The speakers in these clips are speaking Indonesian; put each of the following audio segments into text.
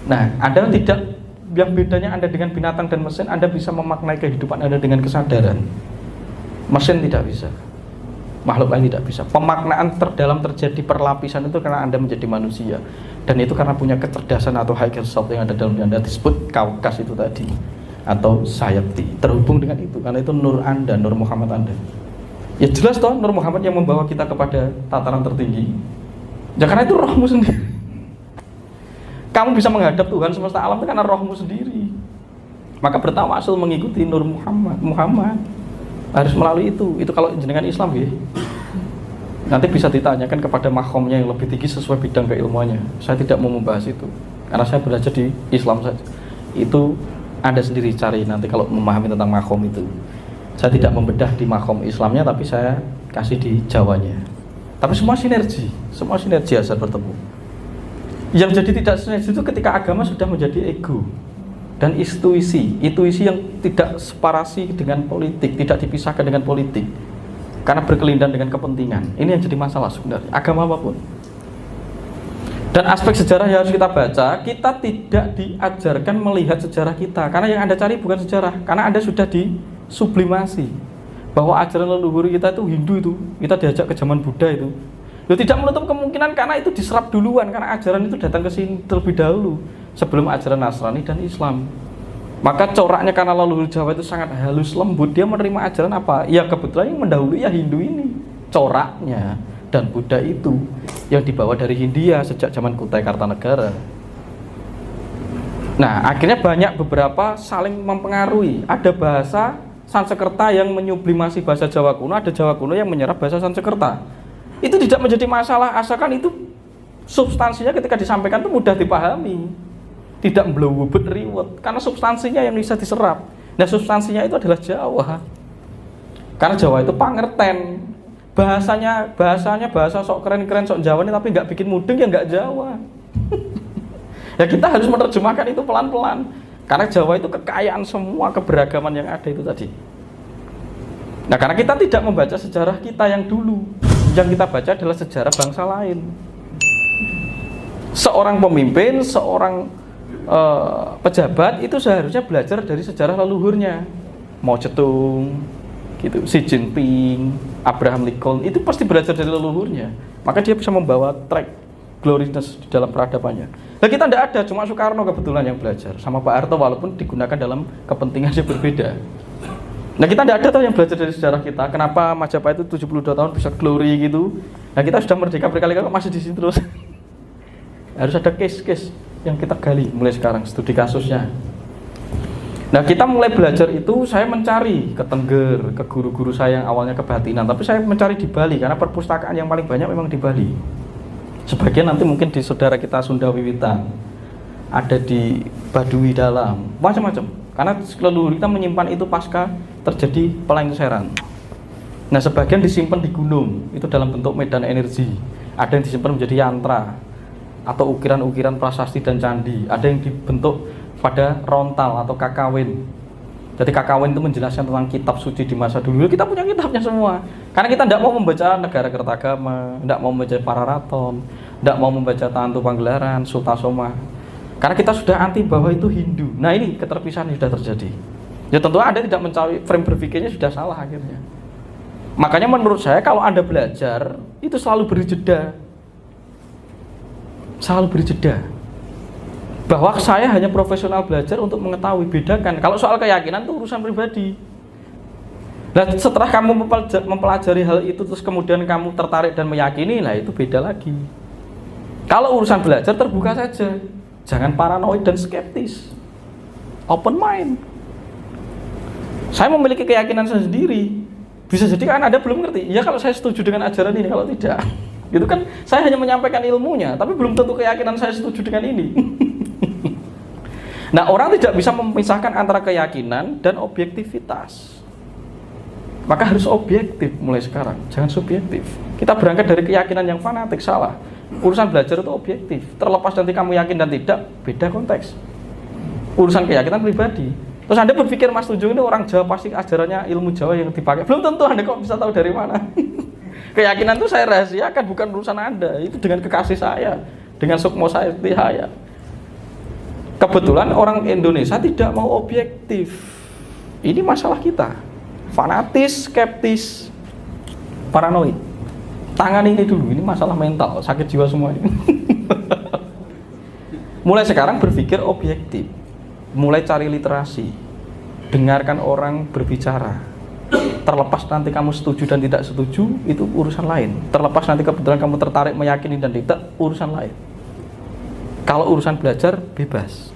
Nah, Anda tidak, yang bedanya Anda dengan binatang dan mesin, Anda bisa memaknai kehidupan Anda dengan kesadaran. Mesin tidak bisa, makhluk lain tidak bisa. Pemaknaan terdalam terjadi perlapisan itu karena Anda menjadi manusia, dan itu karena punya kecerdasan atau higher self yang ada dalam Anda, disebut kaukas itu tadi, atau sayapti, terhubung dengan itu, karena itu nur Anda, nur Muhammad Anda. Ya jelas toh, nur Muhammad yang membawa kita kepada tataran tertinggi. Ya karena itu rohmu sendiri. Kamu bisa menghadap Tuhan semesta alam itu karena rohmu sendiri. Maka bertawasul mengikuti nur Muhammad harus melalui itu. Itu kalau jenengan Islam ya. Nanti bisa ditanyakan kepada makomnya yang lebih tinggi sesuai bidang keilmuannya. Saya tidak mau membahas itu karena saya belajar di Islam saja. Itu Anda sendiri cari nanti kalau memahami tentang makom itu. Saya tidak membedah di makom Islamnya, tapi saya kasih di Jawanya. Tapi semua sinergi asal bertemu. Yang jadi tidak sinergi itu ketika agama sudah menjadi ego dan intuisi yang tidak separasi dengan politik, tidak dipisahkan dengan politik, karena berkelindan dengan kepentingan. Ini yang jadi masalah sebenarnya, agama apapun. Dan aspek sejarah yang harus kita baca, kita tidak diajarkan melihat sejarah kita, karena yang Anda cari bukan sejarah, karena Anda sudah disublimasi bahwa ajaran leluhur kita itu Hindu itu, kita diajak ke zaman Buddha itu. Loh, tidak menutup kemungkinan karena itu diserap duluan, karena ajaran itu datang ke sini terlebih dahulu sebelum ajaran Nasrani dan Islam. Maka coraknya karena leluhur Jawa itu sangat halus lembut, dia menerima ajaran apa? Ya kebetulan yang mendahului ya Hindu ini coraknya, dan Buddha itu yang dibawa dari Hindia sejak zaman Kutai Kartanegara. Nah, akhirnya banyak beberapa saling mempengaruhi. Ada bahasa Sanskerta yang menyublimasi bahasa Jawa kuno, ada Jawa kuno yang menyerap bahasa Sanskerta. Itu tidak menjadi masalah asalkan itu substansinya ketika disampaikan itu mudah dipahami, tidak blowobet riwet, karena substansinya yang bisa diserap. Nah, substansinya itu adalah Jawa, karena Jawa itu pangerten, bahasanya bahasa sok keren-keren, sok Jawa nih, tapi nggak bikin mudeng ya nggak Jawa. Ya kita harus menerjemahkan itu pelan-pelan, karena Jawa itu kekayaan semua keberagaman yang ada itu tadi. Nah, karena kita tidak membaca sejarah kita yang dulu, yang kita baca adalah sejarah bangsa lain. Seorang pemimpin, seorang pejabat itu seharusnya belajar dari sejarah leluhurnya. Mao Zedong, gitu, Xi Jinping, Abraham Lincoln, itu pasti belajar dari leluhurnya. Maka dia bisa membawa track glorious di dalam peradabannya. Nah, kita tidak ada, cuma Soekarno kebetulan yang belajar sama Pak Harto, walaupun digunakan dalam kepentingan yang berbeda. Nah, kita tidak ada tuh yang belajar dari sejarah kita. Kenapa Majapahit itu 72 tahun bisa glory gitu? Nah, kita sudah merdeka berkali-kali masih di situ terus. Harus ada case-case yang kita gali mulai sekarang, studi kasusnya. Nah, kita mulai belajar itu, saya mencari ke Tengger, ke guru-guru saya yang awalnya kebatinan, tapi saya mencari di Bali karena perpustakaan yang paling banyak memang di Bali. Sebagian nanti mungkin di saudara kita Sunda Wiwitan, ada di Baduy Dalam, macam-macam. Karena leluhur kita menyimpan itu pasca terjadi pelengseran. Nah, sebagian disimpan di gunung, itu dalam bentuk medan energi. Ada yang disimpan menjadi yantra atau ukiran-ukiran prasasti dan candi. Ada yang dibentuk pada rontal atau kakawin. Jadi kakawin itu menjelaskan tentang kitab suci di masa dulu. Kita punya kitabnya semua. Karena kita tidak mau membaca Negara Kertagama, tidak mau membaca Pararaton, tidak mau membaca Tantu Panggelaran, Sutasoma. Karena kita sudah anti bahwa itu Hindu. Nah, ini keterpisahan sudah terjadi. Ya tentu Anda tidak mencari frame berpikirnya sudah salah akhirnya. Makanya menurut saya kalau Anda belajar itu selalu beri jeda. Selalu beri jeda. Bahwa saya hanya profesional belajar untuk mengetahui, bedakan. Kalau soal keyakinan itu urusan pribadi. Nah, setelah kamu mempelajari hal itu terus kemudian kamu tertarik dan meyakini, nah itu beda lagi. Kalau urusan belajar terbuka saja. Jangan paranoid dan skeptis. Open mind. Saya memiliki keyakinan saya sendiri. Bisa jadi kan Anda belum ngerti. Ya kalau saya setuju dengan ajaran ini, kalau tidak. Itu kan saya hanya menyampaikan ilmunya, tapi belum tentu keyakinan saya setuju dengan ini. Nah, orang tidak bisa memisahkan antara keyakinan dan objektivitas. Maka harus objektif mulai sekarang, jangan subjektif. Kita berangkat dari keyakinan yang fanatik, salah. Urusan belajar itu objektif. Terlepas nanti kamu yakin dan tidak, beda konteks. Urusan keyakinan pribadi. Terus Anda berpikir Mas Tunjung ini orang Jawa pasti ajarannya ilmu Jawa yang dipakai. Belum tentu, Anda kok bisa tahu dari mana? Keyakinan itu saya rahasiakan, bukan urusan Anda. Itu dengan kekasih saya, dengan sukmo saya. Kebetulan orang Indonesia tidak mau objektif. Ini masalah kita. Fanatis, skeptis, paranoid. Tangan ini dulu, ini masalah mental, sakit jiwa semua ini. Mulai sekarang berpikir objektif. Mulai cari literasi. Dengarkan orang berbicara. Terlepas nanti kamu setuju dan tidak setuju, itu urusan lain. Terlepas nanti kebetulan kamu tertarik meyakini dan tidak, urusan lain. Kalau urusan belajar, bebas.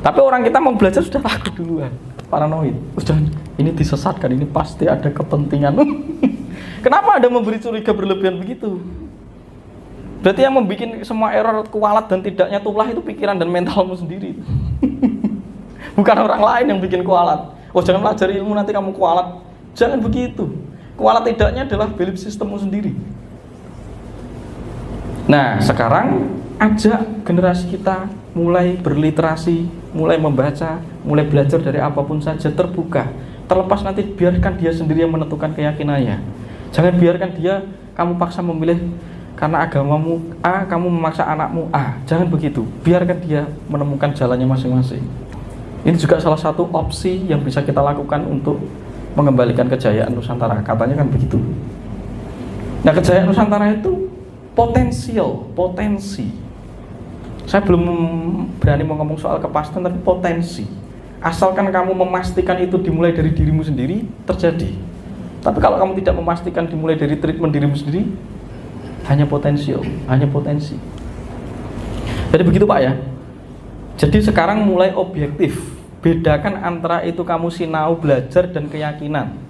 Tapi orang kita mau belajar sudah takut duluan, paranoid. Sudah, ini disesatkan, ini pasti ada kepentingan. Kenapa Anda memberi curiga berlebihan begitu? Berarti yang membuat semua error, kualat dan tidaknya tulah itu pikiran dan mentalmu sendiri. Bukan orang lain yang bikin kualat. Oh, jangan belajar ilmu nanti kamu kualat. Jangan begitu. Kualat tidaknya adalah belief sistemmu sendiri. Nah, sekarang ajak generasi kita mulai berliterasi, mulai membaca, mulai belajar dari apapun saja, terbuka. Terlepas nanti biarkan dia sendiri yang menentukan keyakinannya. Jangan biarkan dia, kamu paksa memilih karena agamamu A, kamu memaksa anakmu A. Jangan begitu. Biarkan dia menemukan jalannya masing-masing. Ini juga salah satu opsi yang bisa kita lakukan untuk mengembalikan kejayaan Nusantara. Katanya kan begitu. Nah, kejayaan Nusantara itu potensi. Saya belum berani mau ngomong soal kepastian, tapi potensi. Asalkan kamu memastikan itu dimulai dari dirimu sendiri, terjadi. Tapi kalau kamu tidak memastikan dimulai dari treatment dirimu sendiri, hanya potensi. Jadi begitu Pak ya. Jadi sekarang mulai objektif. Bedakan antara itu kamu sinau, belajar, dan keyakinan.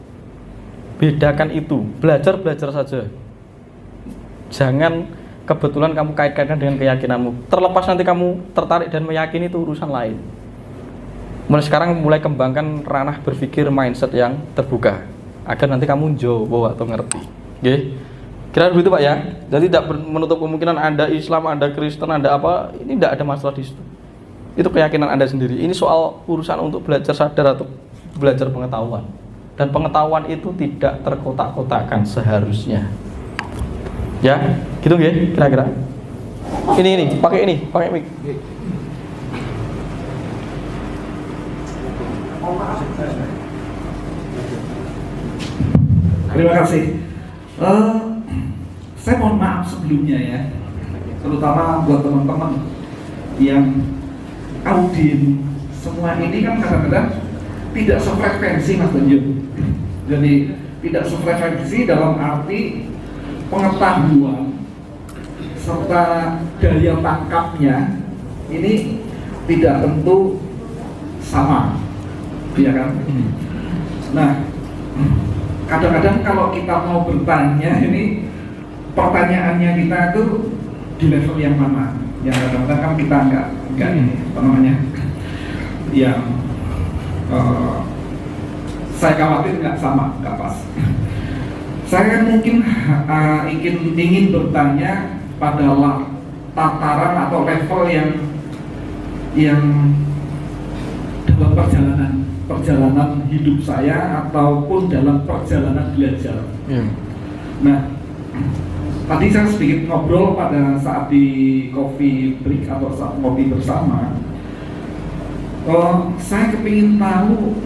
Bedakan itu, belajar saja. Jangan kebetulan kamu kait-kaitkan dengan keyakinanmu. Terlepas nanti kamu tertarik dan meyakini, itu urusan lain. Mulai sekarang mulai kembangkan ranah berpikir mindset yang terbuka, agar nanti kamu jawab atau ngerti. Oke? Kira begitu Pak ya. Jadi tidak menutup kemungkinan Anda Islam, Anda Kristen, Anda apa, ini tidak ada masalah di situ. Itu keyakinan Anda sendiri. Ini soal urusan untuk belajar sadar atau belajar pengetahuan. Dan pengetahuan itu tidak terkotak-kotakkan seharusnya. Ya, gitu nggih kira-kira. Ini, pakai mic. Terima kasih. Saya mohon maaf sebelumnya ya, terutama buat teman-teman yang audien semua ini kan kadang-kadang tidak sefrekuensi Mas Tunjung. Jadi tidak sefrekuensi dalam arti pengetahuan serta daya tangkapnya ini tidak tentu sama, ya kan? Nah, kadang-kadang kalau kita mau bertanya ini pertanyaannya kita itu di level yang mana? Yang kadang-kadang kan kita enggak ini apa namanya? Yang saya khawatir nggak sama, nggak pas. Saya mungkin ingin bertanya pada tataran atau level yang dalam perjalanan hidup saya ataupun dalam perjalanan belajar. Nah, tadi saya sedikit ngobrol pada saat di coffee break atau saat ngopi bersama. Saya kepingin tahu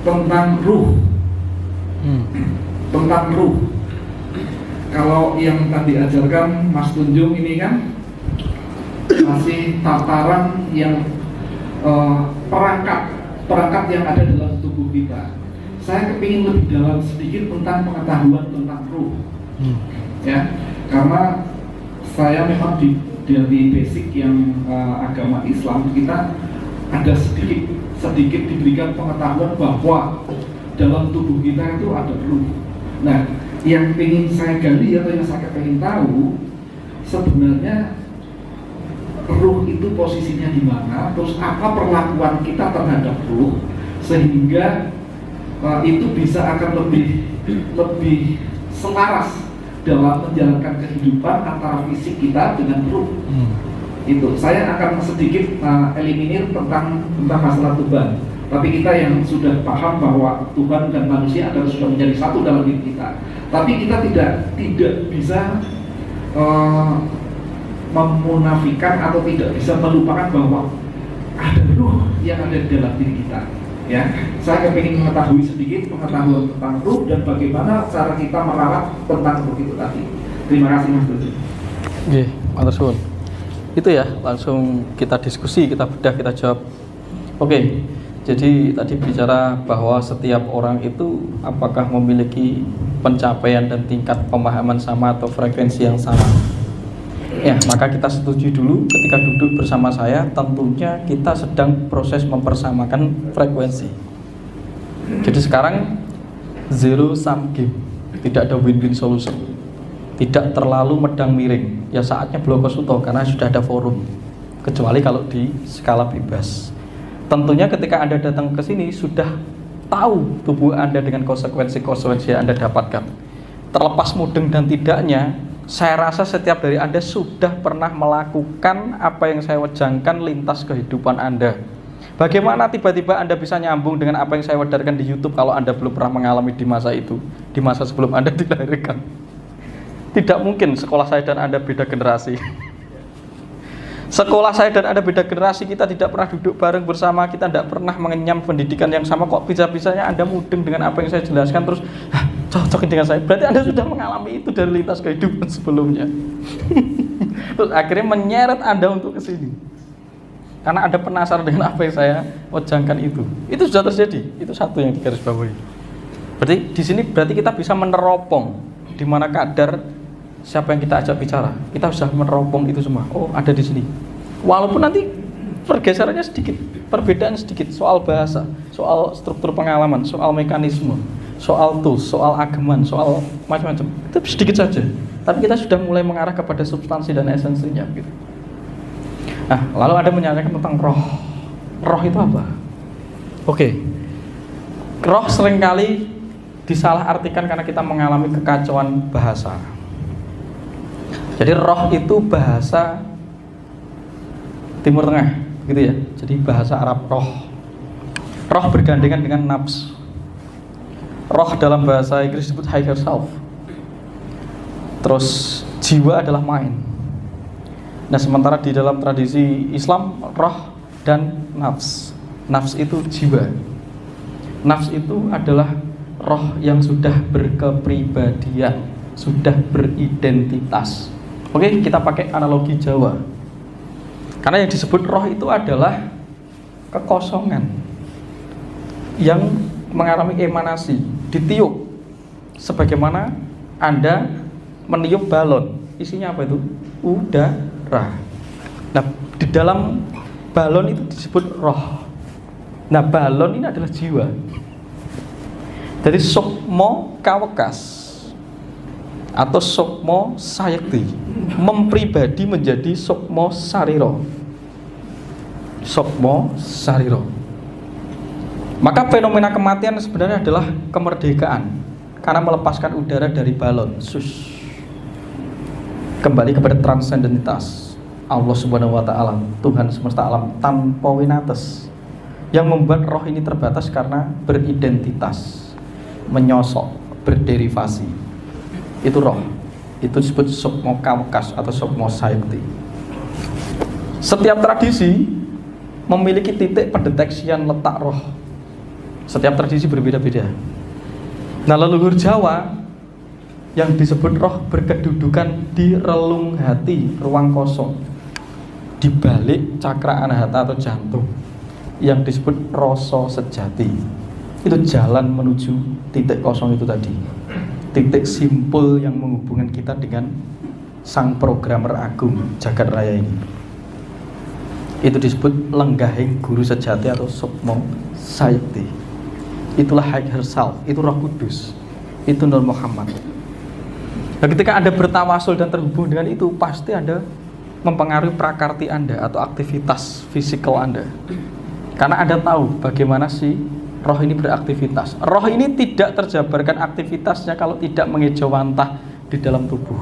tentang ruh. Tentang ruh. Kalau yang tadi ajarkan Mas Tunjung ini kan masih tataran yang perangkat yang ada dalam tubuh kita. Saya kepingin lebih dalam sedikit tentang pengetahuan tentang ruh. Ya, karena saya memang dari basic yang agama Islam kita ada sedikit diberikan pengetahuan bahwa dalam tubuh kita itu ada ruh. Nah, yang ingin saya gali atau yang saya ingin tahu sebenarnya ruh itu posisinya di mana, terus apa perlakuan kita terhadap ruh sehingga itu bisa akan lebih selaras dalam menjalankan kehidupan antara fisik kita dengan ruh. Itu saya akan sedikit eliminir tentang masalah Tuhan. Tapi kita yang sudah paham bahwa Tuhan dan manusia adalah sudah menjadi satu dalam diri kita. Tapi kita tidak bisa memunafikan atau tidak bisa melupakan bahwa ada ruh yang ada di dalam diri kita. Ya, saya ingin mengetahui sedikit pengetahuan tentang ruh dan bagaimana cara kita merawat tentang ruh itu tadi. Terima kasih Mas Dodi. Oke, matur suwun. Itu ya, langsung kita diskusi, kita bedah, kita jawab. Oke, jadi tadi bicara bahwa setiap orang itu apakah memiliki pencapaian dan tingkat pemahaman sama atau frekuensi yang sama. Ya, maka kita setuju dulu ketika duduk bersama saya, tentunya kita sedang proses mempersamakan frekuensi. Jadi sekarang zero sum game, tidak ada win-win solution, tidak terlalu medang miring. Ya saatnya blokos utuh karena sudah ada forum. Kecuali kalau di skala bebas. Tentunya ketika Anda datang ke sini sudah tahu tubuh Anda dengan konsekuensi-konsekuensi yang Anda dapatkan. Terlepas mudeng dan tidaknya, saya rasa setiap dari Anda sudah pernah melakukan apa yang saya wejangkan lintas kehidupan Anda. Bagaimana tiba-tiba Anda bisa nyambung dengan apa yang saya wedarkan di YouTube kalau Anda belum pernah mengalami di masa itu, di masa sebelum Anda dilahirkan? Tidak mungkin sekolah saya dan Anda beda generasi. Sekolah saya dan Anda beda generasi, kita tidak pernah duduk bareng bersama, kita tidak pernah mengenyam pendidikan yang sama. Kok bisa-bisanya Anda mudeng dengan apa yang saya jelaskan terus cocokin dengan saya? Berarti Anda sudah mengalami itu dari lintas kehidupan sebelumnya. Terus akhirnya menyeret Anda untuk ke sini. Karena Anda penasaran dengan apa yang saya wajangkan itu. Itu sudah terjadi. Itu satu yang digarisbawahi. Berarti di sini berarti kita bisa meneropong di mana kadar siapa yang kita ajak bicara. Kita bisa meneropong itu semua. Oh, ada di sini. Walaupun nanti pergeserannya sedikit, perbedaan sedikit soal bahasa, soal struktur pengalaman, soal mekanisme, soal tools, soal ageman, soal macam-macam. Itu sedikit saja. Tapi kita sudah mulai mengarah kepada substansi dan esensinya gitu. Nah, lalu ada menyanyikan tentang roh. Roh itu apa? Oke. Roh seringkali disalahartikan karena kita mengalami kekacauan bahasa. Jadi roh itu bahasa Timur Tengah, gitu ya. Jadi bahasa Arab roh. Roh bergandengan dengan nafs. Roh dalam bahasa Inggris disebut higher self. Terus jiwa adalah mind. Nah, sementara di dalam tradisi Islam roh dan nafs. Nafs itu jiwa. Nafs itu adalah roh yang sudah berkepribadian, sudah beridentitas. Oke, kita pakai analogi Jawa. Karena yang disebut roh itu adalah kekosongan yang mengalami emanasi, ditiup. Sebagaimana Anda meniup balon, isinya apa itu? Udara. Nah, di dalam balon itu disebut roh. Nah, balon ini adalah jiwa. Jadi sukmo kawekas atau sukmo sayekti mempribadi menjadi sukmo sariro. Sukmo sariro. Maka fenomena kematian sebenarnya adalah kemerdekaan karena melepaskan udara dari balon. Kembali kepada transendentitas Allah Subhanahu wa taala, Tuhan semesta alam tanpa winates. Yang membuat roh ini terbatas karena beridentitas, menyosok, berderivasi. Itu roh. Itu disebut sukmo kawekas atau sukmo sayekti. Setiap tradisi memiliki titik pendeteksian letak roh. Setiap tradisi berbeda-beda. Nah, leluhur Jawa yang disebut roh berkedudukan di relung hati, ruang kosong, di balik cakra anahata atau jantung, yang disebut rasa sejati. Itu jalan menuju titik kosong itu tadi, titik simpul yang menghubungkan kita dengan sang programmer agung jagat raya ini. Itu disebut lenggahing guru sejati atau sukmo sayekti. Itulah higher self, itu Roh Kudus, itu Nur Muhammad. Nah, ketika Anda bertawasul dan terhubung dengan itu, pasti Anda mempengaruhi prakarti Anda atau aktivitas fisikal Anda. Karena Anda tahu bagaimana sih roh ini beraktivitas. Roh ini tidak terjabarkan aktivitasnya kalau tidak mengejawantah di dalam tubuh.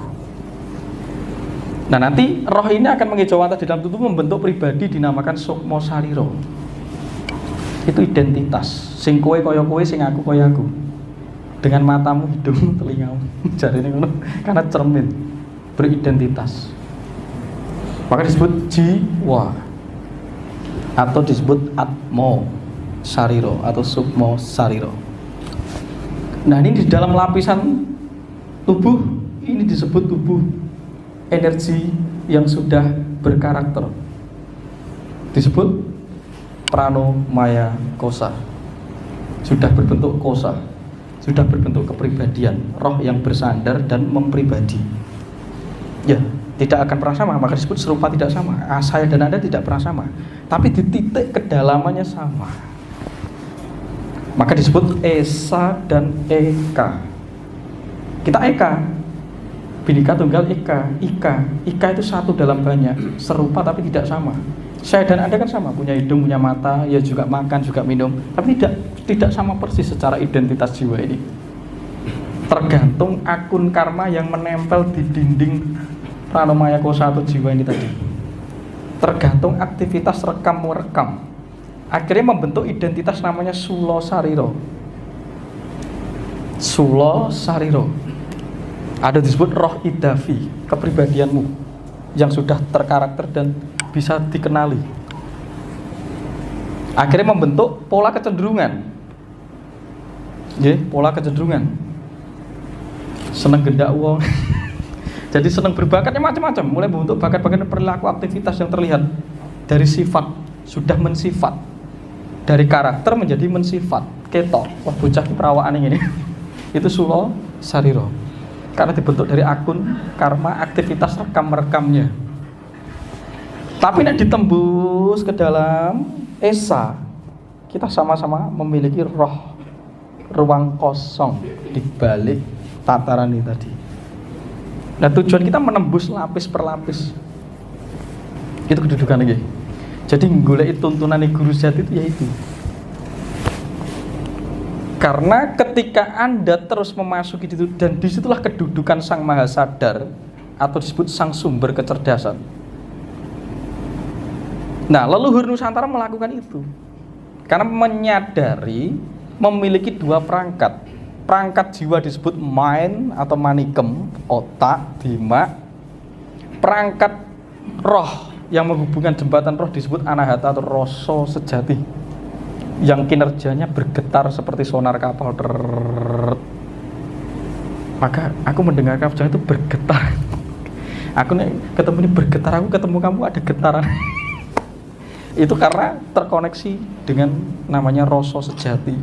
Nah, nanti roh ini akan mengejawantah di dalam tubuh, membentuk pribadi dinamakan sukmo sariro. Itu identitas. Sing kowe kaya kowe, sing aku kaya aku. Dengan matamu, hidungmu, telingamu. Jarine ngono, karena cermin, beridentitas. Maka disebut jiwa. atau disebut atmo sariro atau sukmo sariro. Nah, ini di dalam lapisan tubuh ini disebut tubuh energi yang sudah berkarakter, disebut prano maya kosa, sudah berbentuk kosa, sudah berbentuk kepribadian, roh yang bersandar dan mempribadi. Ya, tidak akan pernah sama, maka disebut serupa tidak sama. Saya dan Anda tidak pernah sama, tapi di titik kedalamannya sama. Maka disebut Esa dan Eka. Kita Eka, Bhinneka Tunggal Ika. Ika itu satu dalam banyak, serupa tapi tidak sama. Saya dan Anda kan sama, punya hidung, punya mata, ya juga makan, juga minum, tapi tidak sama persis secara identitas jiwa ini. Tergantung akun karma yang menempel di dinding pranomaya kosa atau jiwa ini tadi. Tergantung aktivitas rekam-merekam. Akhirnya membentuk identitas namanya Sulo Sariro. Sulo Sariro. Ada disebut roh idafi, kepribadianmu yang sudah terkarakter dan bisa dikenali. Akhirnya membentuk pola kecenderungan. Pola kecenderungan. Seneng gendak uang. Jadi seneng berbakatnya macam-macam, mulai membentuk bakat-bakat perilaku aktivitas yang terlihat dari sifat, sudah mensifat. Dari karakter menjadi mensifat. Ketok, wah bocah perawaan ini. Itu Sulo Sariro. Karena dibentuk dari akun karma aktivitas rekam-rekamnya. Tapi nek ditembus ke dalam Esa, kita sama-sama memiliki roh ruang kosong di balik tataran ini tadi. Nah, tujuan kita menembus lapis per lapis. Itu kedudukan lagi. Jadi golek tuntunan guru sejati itu yaitu. Karena ketika Anda terus memasuki itu, dan disitulah kedudukan Sang Maha Sadar atau disebut Sang Sumber Kecerdasan. Nah, leluhur Nusantara melakukan itu karena menyadari memiliki dua perangkat. Perangkat jiwa disebut mind atau manikem, otak, dima. Perangkat roh yang menghubungkan jembatan roh disebut anahata atau rasa sejati, yang kinerjanya bergetar seperti sonar kapal. Maka aku mendengar kapal itu bergetar. Aku nih ketemu ini bergetar, aku ketemu kamu ada getaran. Itu karena terkoneksi dengan namanya rasa sejati.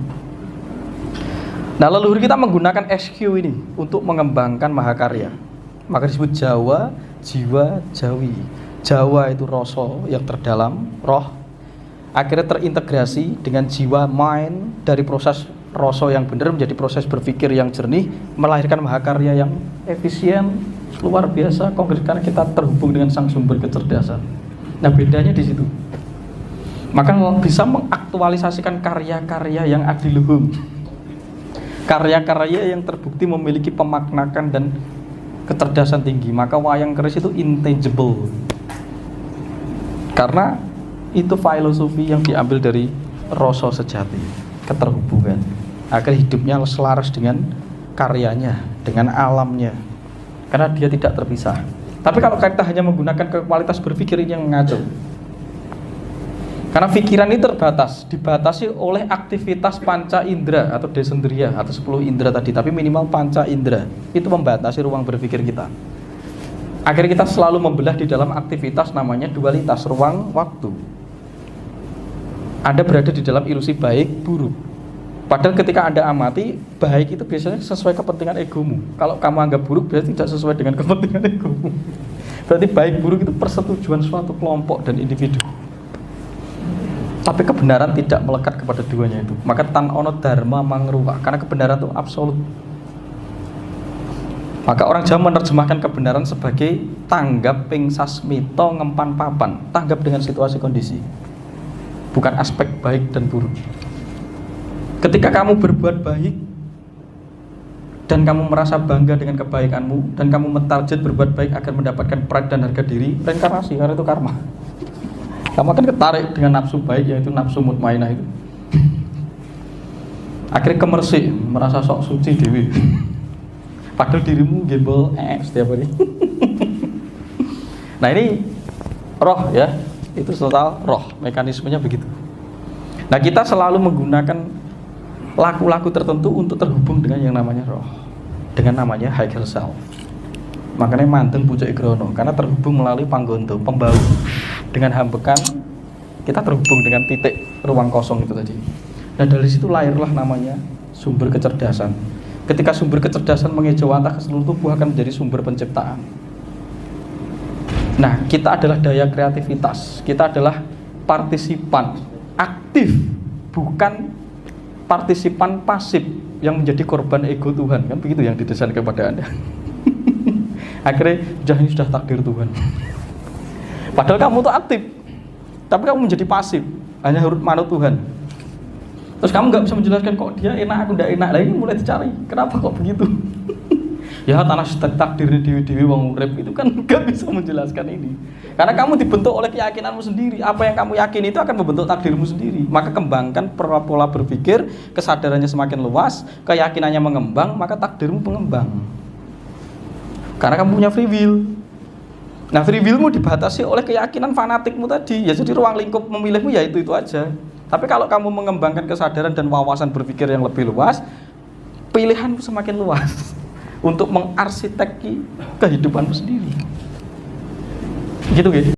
Nah, leluhur kita menggunakan SQ ini untuk mengembangkan mahakarya. Maka disebut Jawa, Jiwa, Jawi. Jawa itu rasa yang terdalam, roh, akhirnya terintegrasi dengan jiwa, mind, dari proses rasa yang benar menjadi proses berpikir yang jernih, melahirkan mahakarya yang efisien, luar biasa, konkret, karena kita terhubung dengan Sang Sumber Kecerdasan. Nah, bedanya di situ. Maka bisa mengaktualisasikan karya-karya yang adiluhung, karya-karya yang terbukti memiliki pemaknakan dan kecerdasan tinggi. Maka wayang keris itu intangible, karena itu filosofi yang diambil dari rasa sejati, keterhubungan. Agar hidupnya selaras dengan karyanya, dengan alamnya, karena dia tidak terpisah. Tapi kalau kita hanya menggunakan kualitas berpikir, ini yang ngaco. Karena pikiran ini terbatas, dibatasi oleh aktivitas panca indera atau desendria atau 10 indera tadi, tapi minimal panca indera itu membatasi ruang berpikir kita. Akhirnya kita selalu membelah di dalam aktivitas namanya dualitas ruang waktu. Anda berada di dalam ilusi baik buruk. Padahal ketika Anda amati, baik itu biasanya sesuai kepentingan egomu. Kalau kamu anggap buruk, berarti tidak sesuai dengan kepentingan egomu. Berarti baik buruk itu persetujuan suatu kelompok dan individu. Tapi kebenaran tidak melekat kepada duanya itu. Maka tan ono dharma mangruwa, karena kebenaran itu absolut. Maka orang Jawa menerjemahkan kebenaran sebagai tanggap ping sasmito ngempan papan, tanggap dengan situasi kondisi, bukan aspek baik dan buruk. Ketika kamu berbuat baik dan kamu merasa bangga dengan kebaikanmu dan kamu mentarget berbuat baik agar mendapatkan pride dan harga diri, reinkarnasi, karena itu karma. Kamu akan ketarik dengan nafsu baik, yaitu nafsu mutmainah itu. Akhirnya kemersik, merasa sok suci dewi. Padahal dirimu gembel setiap hari. Nah, ini roh ya, itu total roh, mekanismenya begitu. Nah, kita selalu menggunakan laku-laku tertentu untuk terhubung dengan yang namanya roh, dengan namanya higher self. Makanya manteng pucuk igrono, karena terhubung melalui panggondo, pembau. Dengan hambekan kita terhubung dengan titik ruang kosong itu tadi. Nah, dari situ lahirlah namanya sumber kecerdasan. Ketika sumber kecerdasan mengejawantah ke seluruh tubuh, akan menjadi sumber penciptaan. Nah, kita adalah daya kreativitas, kita adalah partisipan aktif, bukan partisipan pasif yang menjadi korban ego Tuhan. Kan begitu yang didesain kepada Anda. Akhirnya ini sudah takdir Tuhan. Padahal kamu tuh aktif, tapi kamu menjadi pasif, hanya huruf manut Tuhan. Terus kamu nggak bisa menjelaskan kok dia enak, aku tidak enak. Lah ini mulai dicari, kenapa kok begitu? Ya tanah takdirnya dewi-dewi wong urip itu kan nggak bisa menjelaskan ini. Karena kamu dibentuk oleh keyakinanmu sendiri. Apa yang kamu yakini itu akan membentuk takdirmu sendiri. Maka kembangkan pola berpikir, kesadarannya semakin luas, keyakinannya mengembang, maka takdirmu mengembang. Karena kamu punya free will. Nah, free willmu dibatasi oleh keyakinan fanatikmu tadi. Ya jadi ruang lingkup memilihmu ya itu aja. Tapi kalau kamu mengembangkan kesadaran dan wawasan berpikir yang lebih luas, pilihanmu semakin luas untuk mengarsiteki kehidupanmu sendiri. Gitu, guys.